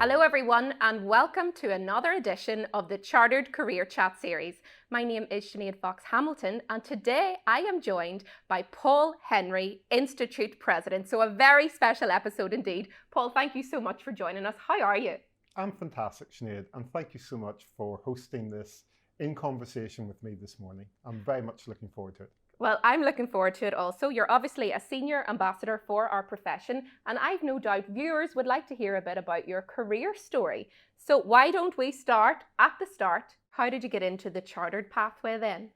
Hello everyone and welcome to another edition of the Chartered Career Chat series. My name is Sinead Fox-Hamilton and today I am joined by Paul Henry, Institute President. So a very special episode indeed. Paul, thank you so much for joining us. How are you? I'm fantastic, Sinead, and thank you so much for hosting this in conversation with me this morning. I'm very much looking forward to it. Well, I'm looking forward to it also. You're obviously a senior ambassador for our profession, and I've no doubt viewers would like to hear a bit about your career story. So why don't we start at the start? How did you get into the chartered pathway then?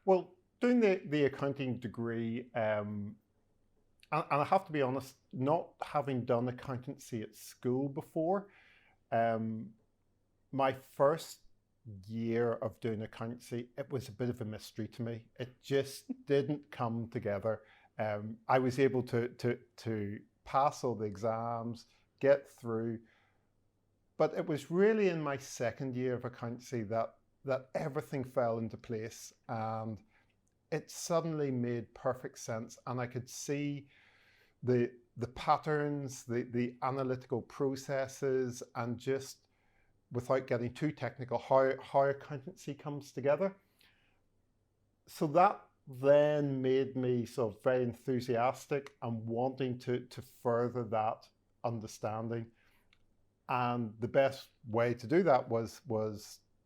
Well, doing the accounting degree, and I have to be honest, not having done accountancy at school before, my first year of doing accountancy, it was a bit of a mystery to me. It just didn't come together. I was able to pass all the exams, get through, but it was really in my second year of accountancy that everything fell into place, and it suddenly made perfect sense, and I could see the patterns, the analytical processes, and just without getting too technical, how accountancy comes together. So that then made me sort of very enthusiastic and wanting to further that understanding. And the best way to do that was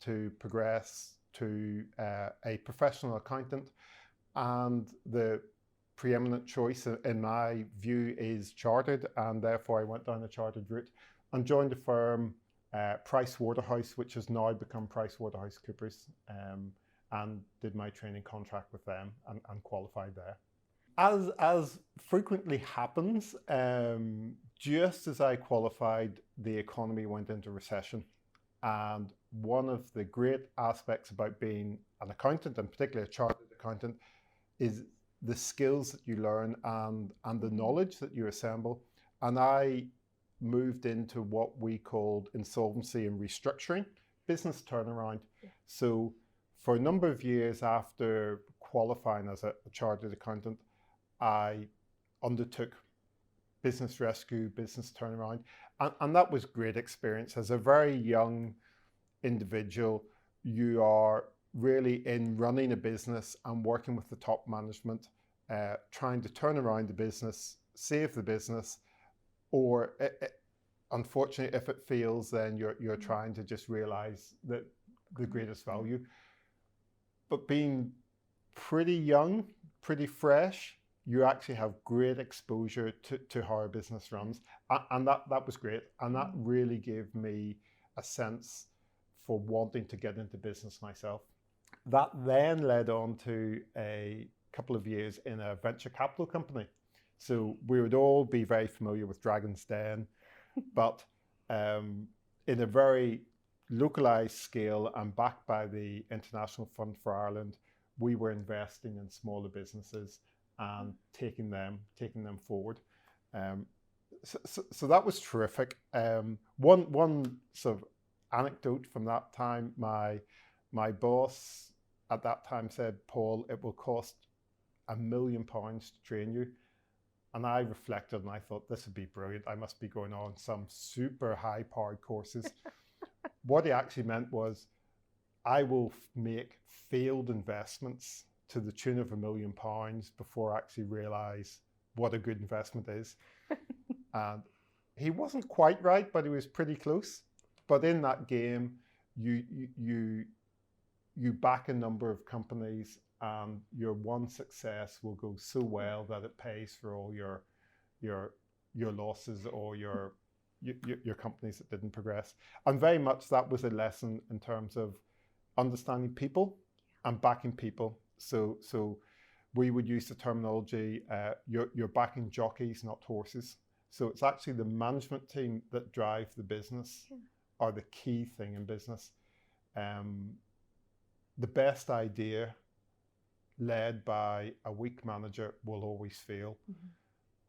to progress to a professional accountant. And the preeminent choice in my view is chartered, and therefore I went down the chartered route and joined a firm, Pricewaterhouse, which has now become PricewaterhouseCoopers, and did my training contract with them and qualified there. As frequently happens, just as I qualified, the economy went into recession. And one of the great aspects about being an accountant, and particularly a chartered accountant, is the skills that you learn and the knowledge that you assemble. And I moved into what we called insolvency and restructuring, business turnaround. Yeah. So for a number of years after qualifying as a chartered accountant, I undertook business rescue, business turnaround, and that was great experience. As a very young individual, you are really in running a business and working with the top management, trying to turn around the business, save the business, or unfortunately, if it fails, then you're trying to just realize that the greatest value. But being pretty young, pretty fresh, you actually have great exposure to how a business runs. And that was great. And that really gave me a sense for wanting to get into business myself. That then led on to a couple of years in a venture capital company. So we would all be very familiar with Dragon's Den, but in a very localized scale and backed by the International Fund for Ireland, we were investing in smaller businesses and taking them forward. So that was terrific. One sort of anecdote from that time, my boss at that time said, "Paul, it will cost £1 million to train you." And I reflected and I thought, this would be brilliant. I must be going on some super high-powered courses. What he actually meant was, I will make failed investments to the tune of £1 million before I actually realize what a good investment is. And he wasn't quite right, but he was pretty close. But in that game, you back a number of companies, and your one success will go so well that it pays for all your losses or your companies that didn't progress. And very much that was a lesson in terms of understanding people and backing people. So we would use the terminology, you're backing jockeys, not horses. So it's actually the management team that drive the business are the key thing in business. The best idea led by a weak manager will always fail.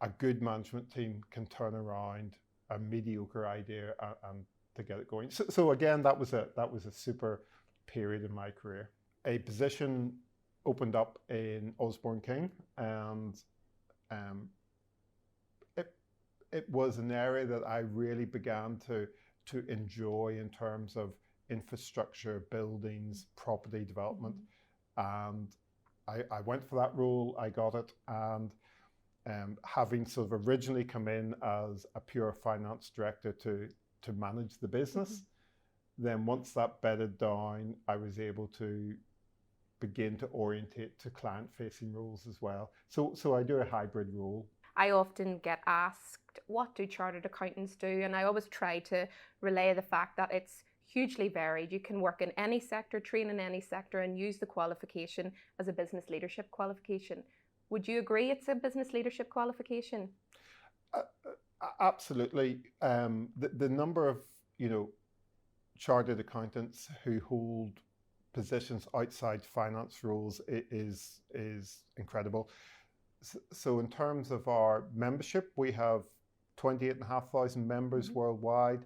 A good management team can turn around a mediocre idea and to get it going. So again, that was a super period in my career. A position opened up in Osborne King, and it was an area that I really began to to enjoy in terms of infrastructure, buildings, property development. And I went for that role, I got it, and having sort of originally come in as a pure finance director to manage the business, then once that bedded down, I was able to begin to orientate to client-facing roles as well. So I do a hybrid role. I often get asked, what do chartered accountants do? And I always try to relay the fact that it's hugely varied. You can work in any sector, train in any sector, and use the qualification as a business leadership qualification. Would you agree it's a business leadership qualification? Absolutely. The number of, chartered accountants who hold positions outside finance roles is incredible. So in terms of our membership, we have 28,500 members worldwide.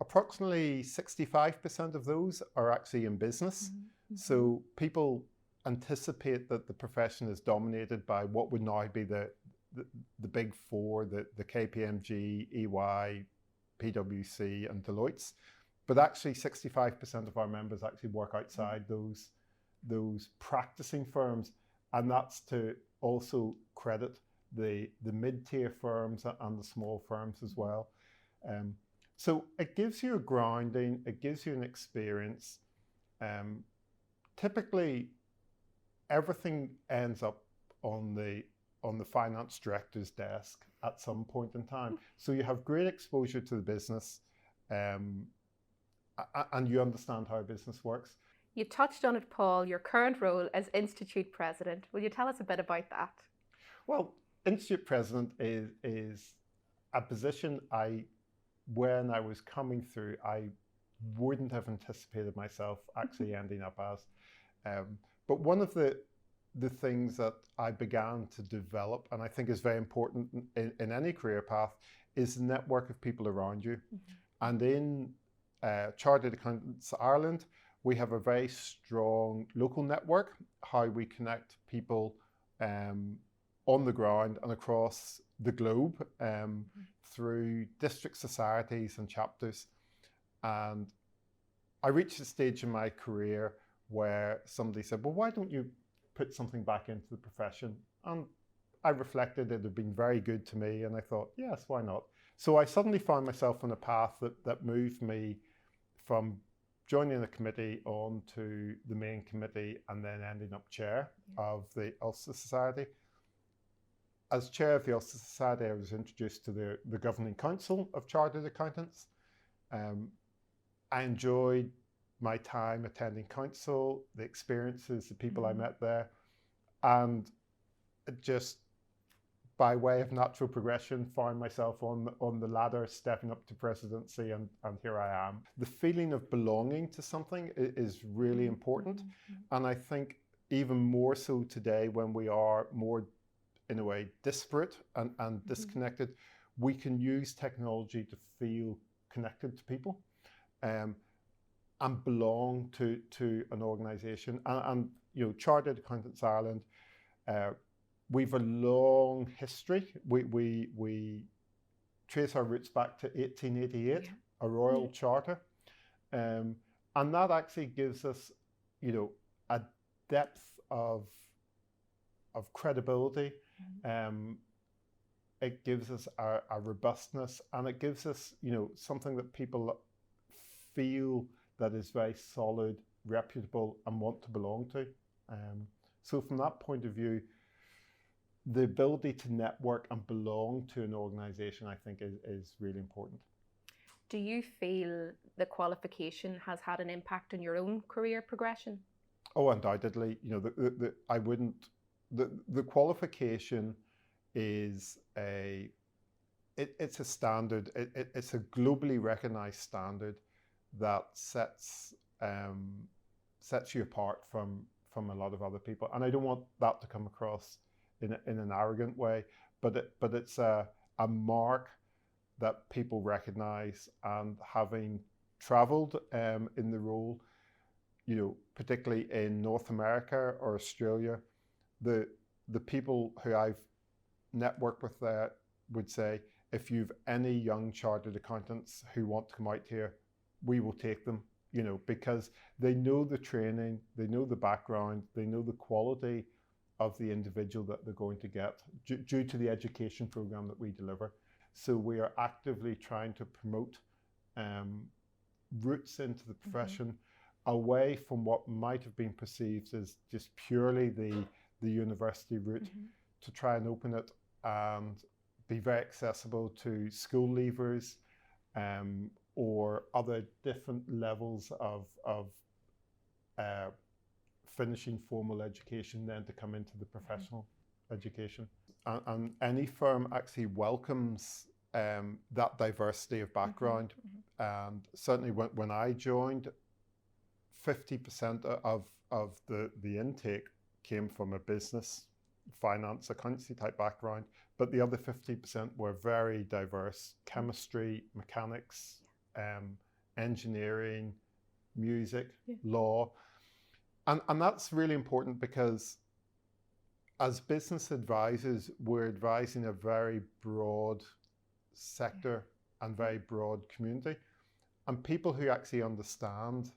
Approximately 65% of those are actually in business. So people anticipate that the profession is dominated by what would now be the big four, the KPMG, EY, PwC and Deloitte's. But actually 65% of our members actually work outside those practicing firms. And that's to also credit the mid-tier firms and the small firms as well. So it gives you a grounding, it gives you an experience. Typically, everything ends up on the finance director's desk at some point in time. So you have great exposure to the business, and you understand how business works. You touched on it, Paul, your current role as Institute President. Will you tell us a bit about that? Well, Institute President is a position when I was coming through, I wouldn't have anticipated myself actually ending up as. But one of the things that I began to develop, and I think is very important in any career path, is the network of people around you. And in Chartered Accountants Ireland, we have a very strong local network, how we connect people on the ground and across the globe through district societies and chapters. And I reached a stage in my career where somebody said, well, why don't you put something back into the profession? And I reflected, it had been very good to me, and I thought, yes, why not? So I suddenly found myself on a path that moved me from joining a committee on to the main committee and then ending up chair of the Ulster Society. As chair of the Ulster Society, I was introduced to the Governing Council of Chartered Accountants. I enjoyed my time attending council, the experiences, the people I met there, and just by way of natural progression, found myself on the ladder, stepping up to presidency, and here I am. The feeling of belonging to something is really important, and I think even more so today when we are more, in a way, disparate and disconnected, we can use technology to feel connected to people and belong to an organisation. And Chartered Accountants Ireland, we've a long history. We trace our roots back to 1888, a royal charter, and that actually gives us, a depth of credibility. It gives us a robustness, and it gives us, something that people feel that is very solid, reputable, and want to belong to. So from that point of view, the ability to network and belong to an organisation, I think, is really important. Do you feel the qualification has had an impact on your own career progression? Oh, undoubtedly. The qualification is it's a standard. It's a globally recognised standard that sets you apart from a lot of other people. And I don't want that to come across in an arrogant way, but it's a mark that people recognise. And having travelled in the role, particularly in North America or Australia, the people who I've networked with there would say if you've any young chartered accountants who want to come out here, we will take them, you know, because they know the training, they know the background, they know the quality of the individual that they're going to get due to the education program that we deliver. So we are actively trying to promote routes into the profession away from what might have been perceived as just purely the university route, to try and open it and be very accessible to school leavers or other different levels of finishing formal education, then to come into the professional education. And any firm actually welcomes that diversity of background. And certainly when I joined, 50% of the intake came from a business, finance, accountancy type background, but the other 50% were very diverse: chemistry, mechanics, engineering, music, law. And that's really important, because as business advisors, we're advising a very broad sector and very broad community, and people who actually understand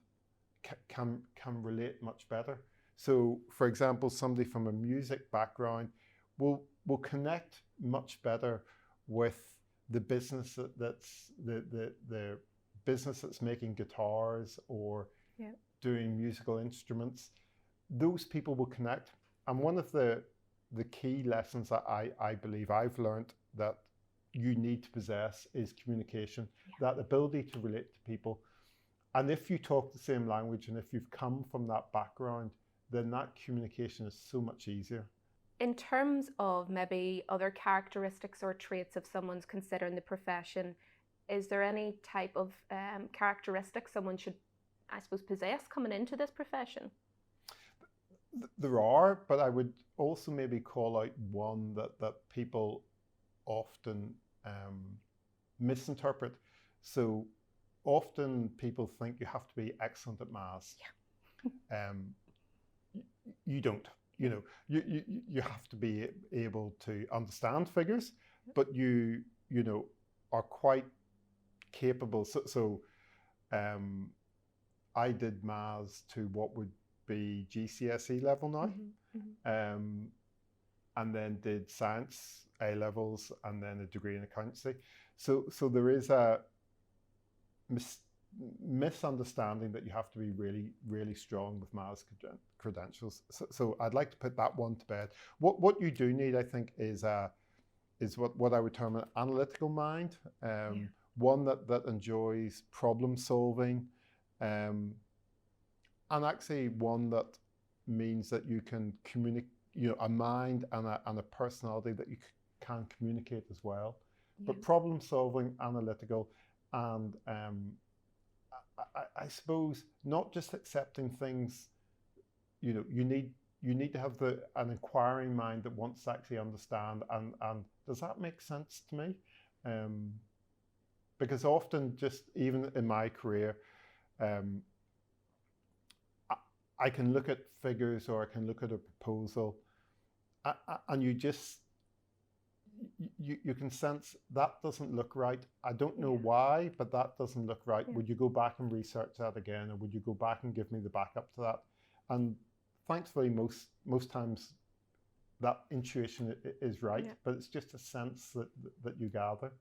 can relate much better. So, for example, somebody from a music background will connect much better with the business that's the business that's making guitars or doing musical instruments. Those people will connect. And one of the key lessons that I believe I've learned that you need to possess is communication, that ability to relate to people. And if you talk the same language and if you've come from that background, then that communication is so much easier. In terms of maybe other characteristics or traits of someone's considering the profession, is there any type of characteristic someone should, I suppose, possess coming into this profession? There are, but I would also maybe call out one that people often misinterpret. So often people think you have to be excellent at maths. You don't. You know, you have to be able to understand figures, but you know, are quite capable. So I did maths to what would be GCSE level now, and then did science A levels and then a degree in accountancy. So there is a misunderstanding that you have to be really, really strong with maths credentials. So I'd like to put that one to bed. What you do need, I think, is what I would term an analytical mind, one that enjoys problem solving, and actually one that means that you can communicate, you know, a mind and a personality that you can communicate as well. But problem solving, analytical, and I suppose not just accepting things. You know, you need to have an inquiring mind that wants to actually understand. And does that make sense to me? Because often, just even in my career, I can look at figures or I can look at a proposal, and you can sense that doesn't look right. I don't know why, but that doesn't look right. Would you go back and research that again, or would you go back and give me the backup to that? And thankfully, most times that intuition is right, but it's just a sense that you gather.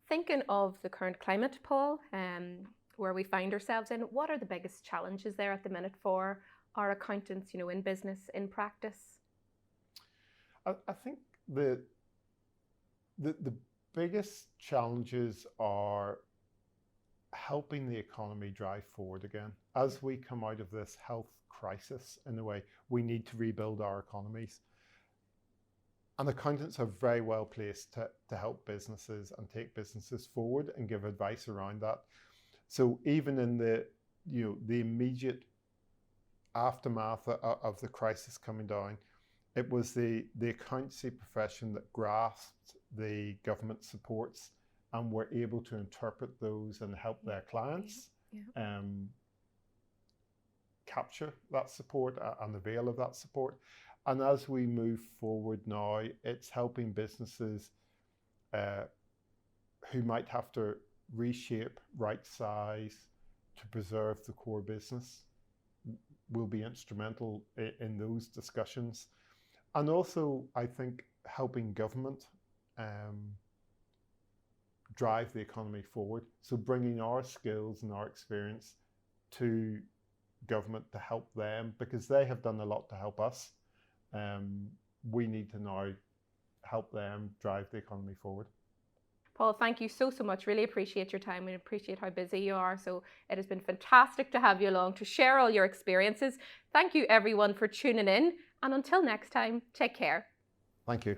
Thinking of the current climate, Paul, where we find ourselves in, what are the biggest challenges there at the minute for our accountants, you know, in business, in practice? I think the biggest challenges are helping the economy drive forward again. As we come out of this health crisis, in a way, we need to rebuild our economies. And accountants are very well placed to help businesses and take businesses forward and give advice around that. So even in the immediate aftermath of the crisis coming down, it was the accountancy profession that grasped the government supports and were able to interpret those and help their clients capture that support and avail of that support. And as we move forward now, it's helping businesses who might have to reshape, right size to preserve the core business will be instrumental in those discussions. And also, I think helping government drive the economy forward. So bringing our skills and our experience to government to help them, because they have done a lot to help us. We need to now help them drive the economy forward. Paul, thank you so much. Really appreciate your time and appreciate how busy you are. So it has been fantastic to have you along to share all your experiences. Thank you everyone for tuning in, and until next time, take care. Thank you.